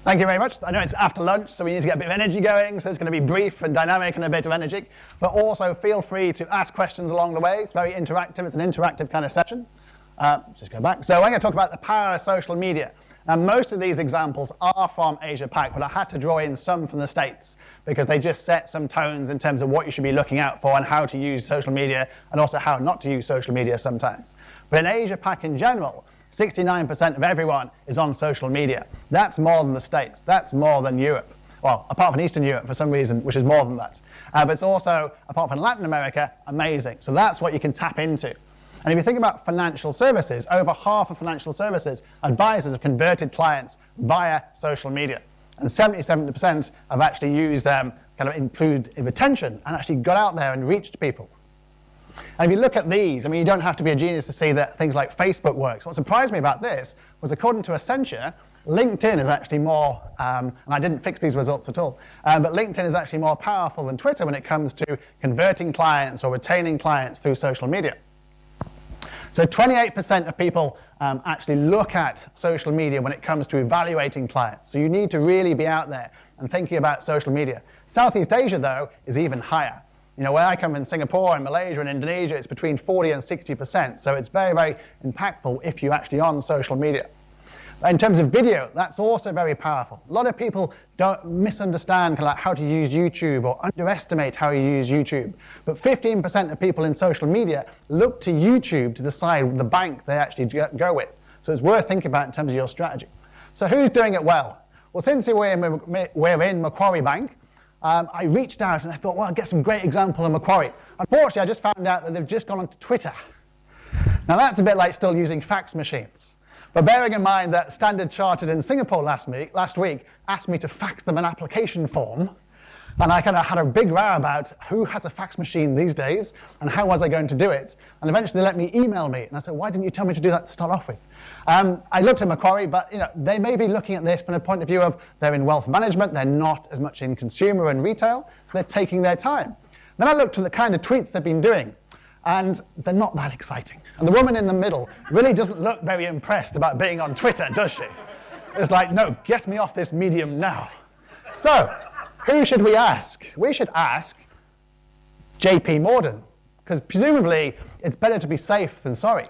Thank you very much. I know it's after lunch, so we need to get a bit of energy going, so it's going to be brief and dynamic and a bit of energy. But also feel free to ask questions along the way. It's very interactive. It's an interactive kind of session. Just go back. So I'm going to talk about the power of social media. Now, most of these examples are from Asia Pac, but I had to draw in some from the States because they just set some tones in terms of what you should be looking out for and how to use social media and also how not to use social media sometimes. But in Asia Pac in general, 69% of everyone is on social media. That's more than the States. That's more than Europe. Well, apart from Eastern Europe for some reason, which is more than that. But it's also, apart from Latin America, amazing. So that's what you can tap into. And if you think about financial services, over half of financial services, advisors have converted clients via social media. And 77% have actually used kind of improved retention and actually got out there and reached people. And if you look at these, I mean, you don't have to be a genius to see that things like Facebook works. What surprised me about this was, according to Accenture, LinkedIn is actually more, and I didn't fix these results at all, but LinkedIn is actually more powerful than Twitter when it comes to converting clients or retaining clients through social media. So 28% of people actually look at social media when it comes to evaluating clients. So you need to really be out there and thinking about social media. Southeast Asia, though, is even higher. You know, where I come in Singapore and Malaysia and Indonesia, it's between 40 and 60%. So it's very, very impactful if you're actually on social media. In terms of video, that's also very powerful. A lot of people don't misunderstand kind of like how to use YouTube or underestimate how you use YouTube. But 15% of people in social media look to YouTube to decide the bank they actually go with. So it's worth thinking about in terms of your strategy. So who's doing it well? Well, since we're in Macquarie Bank, I reached out and I thought, well, I'll get some great example of Macquarie. Unfortunately, I just found out that they've just gone onto Twitter. Now, that's a bit like still using fax machines. But bearing in mind that Standard Chartered in Singapore last week asked me to fax them an application form, and I kind of had a big row about who has a fax machine these days and how was I going to do it. And eventually they let me email me. And I said, why didn't you tell me to do that to start off with? I looked at Macquarie, but you know, they may be looking at this from a point of view of they're in wealth management, they're not as much in consumer and retail, so they're taking their time. Then I looked at the kind of tweets they've been doing, and they're not that exciting. And the woman in the middle really doesn't look very impressed about being on Twitter, does she? It's like, no, get me off this medium now. So, who should we ask? We should ask JP Morgan, because presumably it's better to be safe than sorry.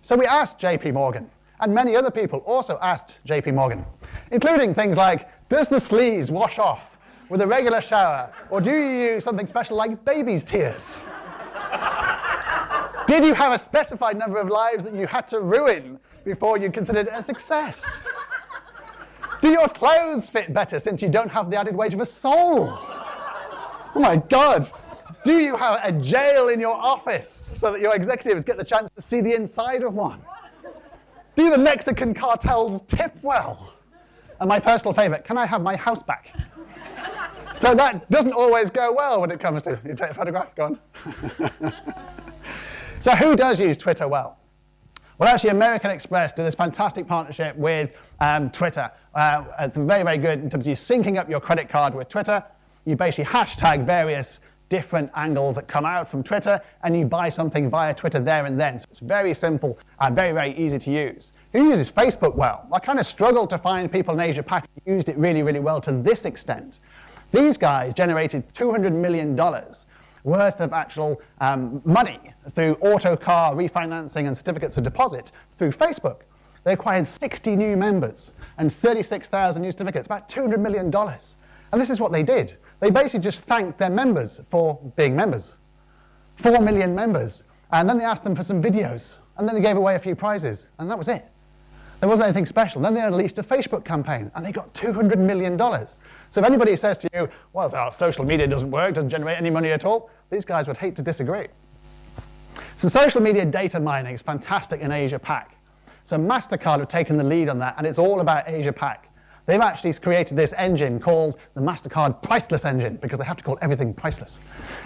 So we asked JP Morgan, and many other people also asked JP Morgan, including things like, does the sleaze wash off with a regular shower, or do you use something special like baby's tears? Did you have a specified number of lives that you had to ruin before you considered it a success? Do your clothes fit better since you don't have the added weight of a soul? Oh my God. Do you have a jail in your office so that your executives get the chance to see the inside of one? Do the Mexican cartels tip well? And my personal favorite, can I have my house back? So that doesn't always go well when it comes to, you take a photograph, go on. So who does use Twitter well? Well, actually, American Express do this fantastic partnership with Twitter. It's very, very good in terms of you syncing up your credit card with Twitter. You basically hashtag various different angles that come out from Twitter, and you buy something via Twitter there and then. So it's very simple and very, very easy to use. Who uses Facebook well? I kind of struggled to find people in Asia Pac who used it really, really well to this extent. These guys generated $200 million worth of actual money through auto car refinancing and certificates of deposit through Facebook. They acquired 60 new members and 36,000 new certificates, about $200 million. And this is what they did. They basically just thanked their members for being members. 4 million members. And then they asked them for some videos. And then they gave away a few prizes. And that was it. There wasn't anything special. Then they unleashed a Facebook campaign. And they got $200 million. So if anybody says to you, well, social media doesn't work, doesn't generate any money at all, these guys would hate to disagree. So social media data mining is fantastic in Asia Pac. So Mastercard have taken the lead on that, and it's all about Asia Pac. They've actually created this engine called the Mastercard Priceless engine, because they have to call everything priceless.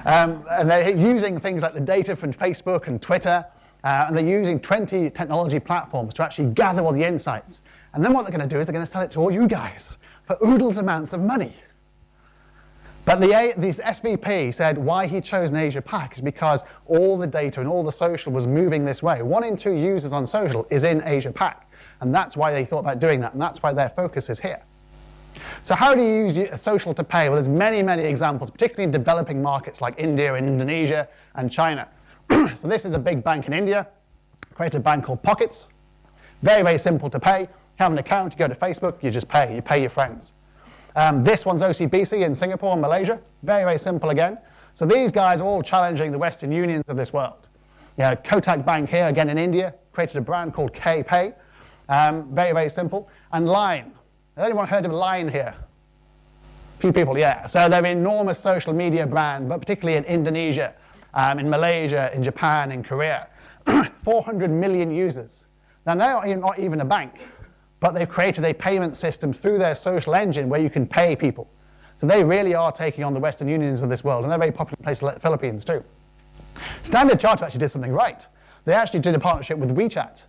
And they're using things like the data from Facebook and Twitter, and they're using 20 technology platforms to actually gather all the insights. And then what they're going to do is they're going to sell it to all you guys for oodles amounts of money. But this SVP said why he chose an Asia Pac is because all the data and all the social was moving this way. 1 in 2 users on social is in Asia Pac. And that's why they thought about doing that, and that's why their focus is here. So how do you use social to pay? Well, there's many, many examples, particularly in developing markets like India and Indonesia and China. So this is a big bank in India, created a bank called Pockets. Very, very simple to pay. You have an account, you go to Facebook, you just pay. You pay your friends. This one's OCBC in Singapore and Malaysia. Very, very simple again. So these guys are all challenging the Western unions of this world. Kotak Bank here, again in India, created a brand called K-Pay. Very, very simple. And Line. Has anyone heard of Line here? A few people, yeah. So they're an enormous social media brand, but particularly in Indonesia, in Malaysia, in Japan, in Korea. 400 million users. Now, they're not even a bank, but they've created a payment system through their social engine where you can pay people. So they really are taking on the Western unions of this world, and they're very popular in places like the Philippines too. Standard Chartered actually did something right. They actually did a partnership with WeChat,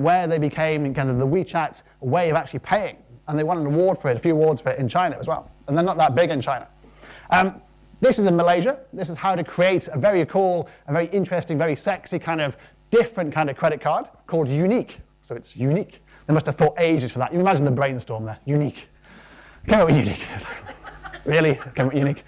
where they became kind of the WeChat way of actually paying. And they won an award for it, a few awards for it in China as well. And they're not that big in China. This is in Malaysia. This is how to create a very cool, a very interesting, very sexy kind of different kind of credit card called Unique. So it's unique. They must have thought ages for that. You imagine the brainstorm there. Unique. Come up with Unique. Really? Come up with Unique.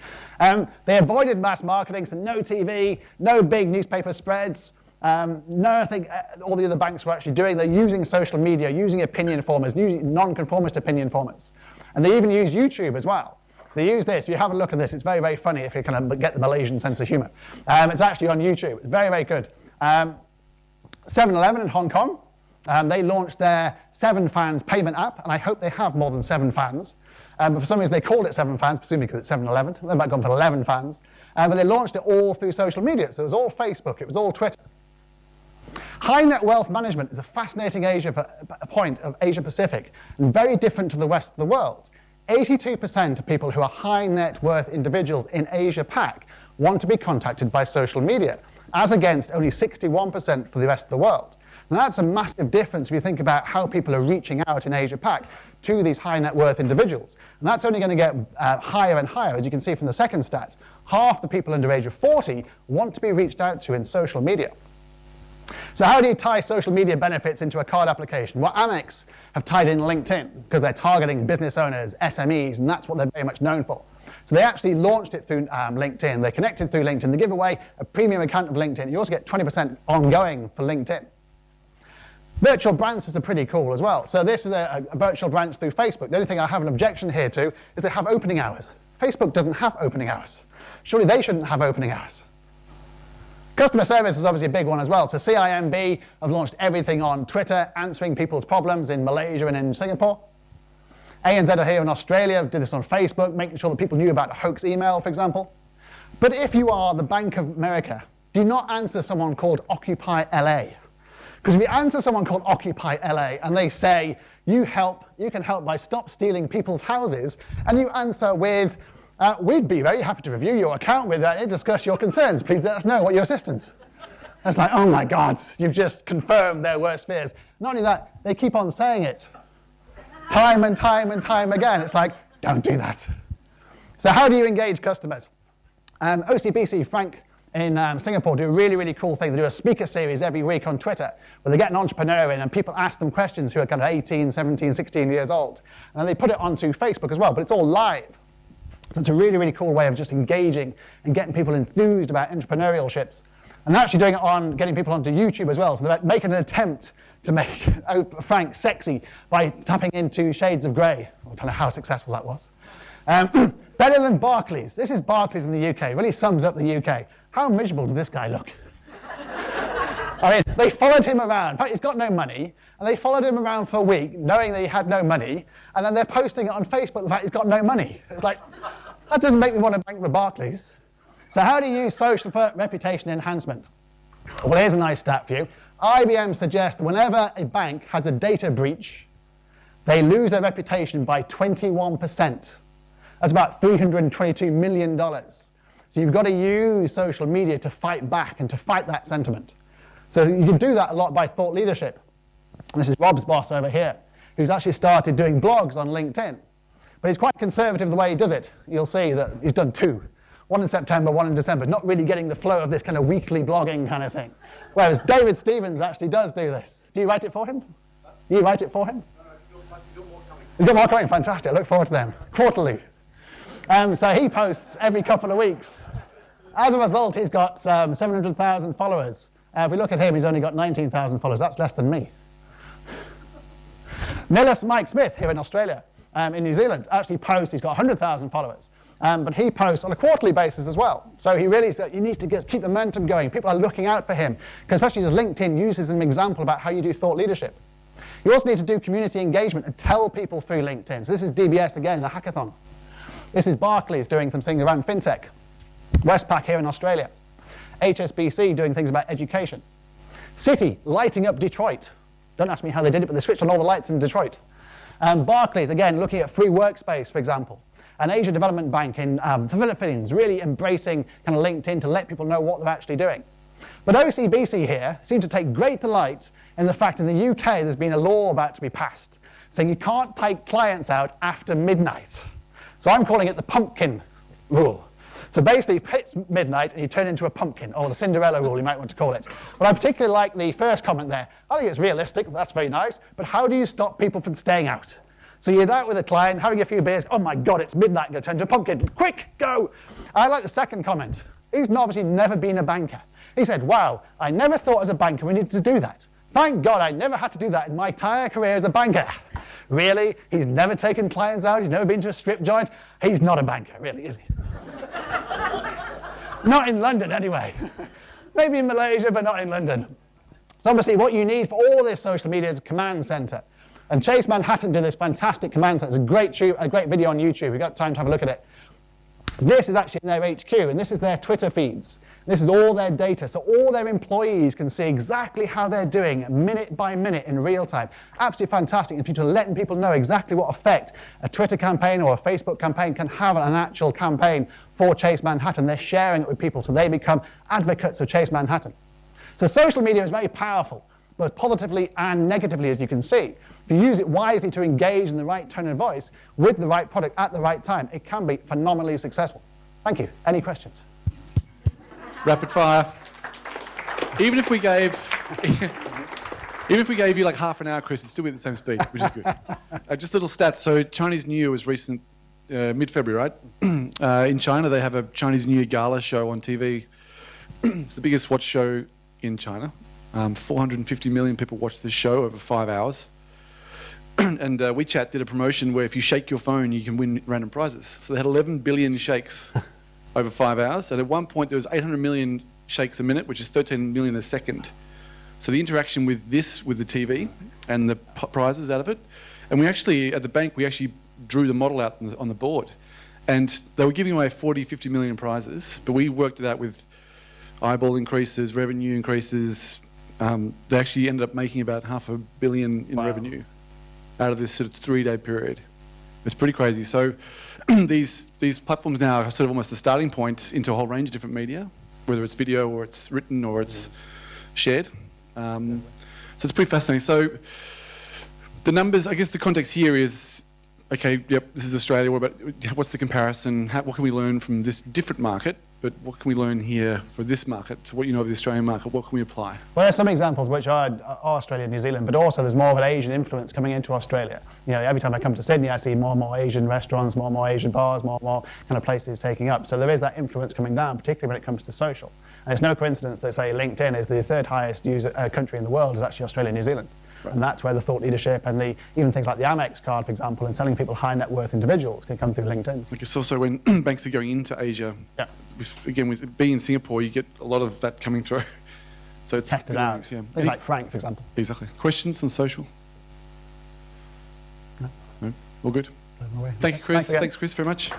They avoided mass marketing, so no TV, no big newspaper spreads. Nothing all the other banks were actually doing. They're using social media, using opinion formers, using non-conformist opinion formers. And they even use YouTube as well. So they use this. If you have a look at this, it's very, very funny if you kind of get the Malaysian sense of humor. It's actually on YouTube. It's very, very good. 7-Eleven in Hong Kong, they launched their 7 fans payment app, and I hope they have more than 7 fans. But for some reason they called it 7 fans, presumably because it's 7-Eleven. They've about gone for 11 fans. But they launched it all through social media. So it was all Facebook, it was all Twitter. High net wealth management is a fascinating point of Asia Pacific and very different to the rest of the world. 82% of people who are high net worth individuals in Asia Pac want to be contacted by social media, as against only 61% for the rest of the world. Now that's a massive difference if you think about how people are reaching out in Asia Pac to these high net worth individuals. And that's only going to get higher and higher, as you can see from the second stat. Half the people under the age of 40 want to be reached out to in social media. So how do you tie social media benefits into a card application? Well, Amex have tied in LinkedIn because they're targeting business owners, SMEs, and that's what they're very much known for. So they actually launched it through LinkedIn. They connected through LinkedIn. They give away a premium account of LinkedIn. You also get 20% ongoing for LinkedIn. Virtual branches are pretty cool as well. So this is a virtual branch through Facebook. The only thing I have an objection here to is they have opening hours. Facebook doesn't have opening hours. Surely they shouldn't have opening hours. Customer service is obviously a big one as well. So CIMB have launched everything on Twitter, answering people's problems in Malaysia and in Singapore. ANZ are here in Australia, did this on Facebook, making sure that people knew about a hoax email, for example. But if you are the Bank of America, do not answer someone called Occupy LA. Because if you answer someone called Occupy LA and they say, you can help by stop stealing people's houses, and you answer with, we'd be very happy to review your account with and discuss your concerns. Please let us know what your assistance. That's like, oh my God, you've just confirmed their worst fears. Not only that, they keep on saying it. Time and time and time again. It's like, don't do that. So how do you engage customers? OCBC, Frank in Singapore, do a really, really cool thing. They do a speaker series every week on Twitter where they get an entrepreneur in and people ask them questions who are kind of 18, 17, 16 years old. And then they put it onto Facebook as well, but it's all live. So it's a really, really cool way of just engaging and getting people enthused about entrepreneurialships. And they're actually doing it on getting people onto YouTube as well. So they're making an attempt to make Frank sexy by tapping into shades of grey. I don't know how successful that was. Better than Barclays. This is Barclays in the UK. Really sums up the UK. How miserable does this guy look? I mean, they followed him around. In fact, he's got no money. And they followed him around for a week, knowing that he had no money. And then they're posting it on Facebook, the fact he's got no money. It's like, that doesn't make me want to bank with Barclays. So how do you use social for reputation enhancement? Well, here's a nice stat for you. IBM suggests that whenever a bank has a data breach, they lose their reputation by 21%. That's about $322 million. So you've got to use social media to fight back and to fight that sentiment. So you can do that a lot by thought leadership. This is Rob's boss over here, who's actually started doing blogs on LinkedIn. But he's quite conservative the way he does it. You'll see that he's done 2. One in September, one in December, not really getting the flow of this kind of weekly blogging kind of thing. Whereas David Stevens actually does do this. Do you write it for him? Do you write it for him? No, if you don't want He's got more coming, fantastic. I look forward to them. Quarterly. So he posts every couple of weeks. As a result, he's got 700,000 followers. If we look at him, he's only got 19,000 followers. That's less than me. Millis Mike Smith here in Australia, in New Zealand, actually posts, he's got 100,000 followers. But he posts on a quarterly basis as well. So he really said, you need to keep the momentum going. People are looking out for him, because especially as LinkedIn uses an example about how you do thought leadership. You also need to do community engagement and tell people through LinkedIn. So this is DBS again, the hackathon. This is Barclays doing some things around fintech. Westpac here in Australia. HSBC doing things about education. Citi lighting up Detroit. Don't ask me how they did it, but they switched on all the lights in Detroit. Barclays, again, looking at free workspace, for example. An Asia Development Bank in the Philippines, really embracing kind of LinkedIn to let people know what they're actually doing. But OCBC here seem to take great delight in the fact in the UK there's been a law about to be passed saying you can't take clients out after midnight. So I'm calling it the pumpkin rule. So basically, it hits midnight and you turn into a pumpkin, or the Cinderella rule, you might want to call it. But I particularly like the first comment there. I think it's realistic, that's very nice, but how do you stop people from staying out? So you're out with a client, having a few beers, oh my God, it's midnight, I'm going to turn into a pumpkin, quick, go! I like the second comment. He's obviously never been a banker. He said, wow, I never thought as a banker we needed to do that. Thank God I never had to do that in my entire career as a banker. Really? He's never taken clients out, he's never been to a strip joint. He's not a banker, really, is he? Not in London, anyway. Maybe in Malaysia, but not in London. So obviously what you need for all this social media is a command center. And Chase Manhattan did this fantastic command center. It's a great video on YouTube. We've got time to have a look at it. This is actually in their HQ, and this is their Twitter feeds. This is all their data, so all their employees can see exactly how they're doing minute by minute in real time. Absolutely fantastic, and people letting people know exactly what effect a Twitter campaign or a Facebook campaign can have on an actual campaign for Chase Manhattan. They're sharing it with people, so they become advocates of Chase Manhattan. So social media is very powerful, both positively and negatively, as you can see. If you use it wisely to engage in the right tone of voice with the right product at the right time, it can be phenomenally successful. Thank you. Any questions? Rapid fire. Even if we gave you like half an hour, Chris, it'd still be at the same speed, which is good. Just little stats. So Chinese New Year was recent, mid-February, right? In China, they have a Chinese New Year gala show on TV. It's the biggest watch show in China. 450 million people watched this show over 5 hours. And WeChat did a promotion where if you shake your phone, you can win random prizes. So they had 11 billion shakes over 5 hours. And at one point, there was 800 million shakes a minute, which is 13 million a second. So the interaction with this, with the TV, and the prizes out of it. And we actually, at the bank, we actually drew the model out on the board. And they were giving away 40, 50 million prizes, but we worked it out with eyeball increases, revenue increases. They actually ended up making about $500 million in revenue out of this sort of 3-day period. It's pretty crazy. So these platforms now are sort of almost the starting point into a whole range of different media, whether it's video or it's written or it's shared. So it's pretty fascinating. So the numbers, I guess the context here is, okay, yep, this is Australia, what's the comparison? What can we learn from this different market? But what can we learn here for this market? So what you know of the Australian market, what can we apply? Well, there's some examples which are Australia and New Zealand, but also there's more of an Asian influence coming into Australia. You know, every time I come to Sydney, I see more and more Asian restaurants, more and more Asian bars, more and more kind of places taking up. So there is that influence coming down, particularly when it comes to social. And it's no coincidence that, say, LinkedIn is the third highest country in the world is actually Australia and New Zealand. Right. And that's where the thought leadership and even things like the Amex card, for example, and selling people high net worth individuals can come through LinkedIn. I guess also when banks are going into Asia, again, with being in Singapore, you get a lot of that coming through. So it's tested out. Things like Frank, for example. Exactly. Questions on social? No? All good? Thank you, Chris. Thanks, Chris, very much.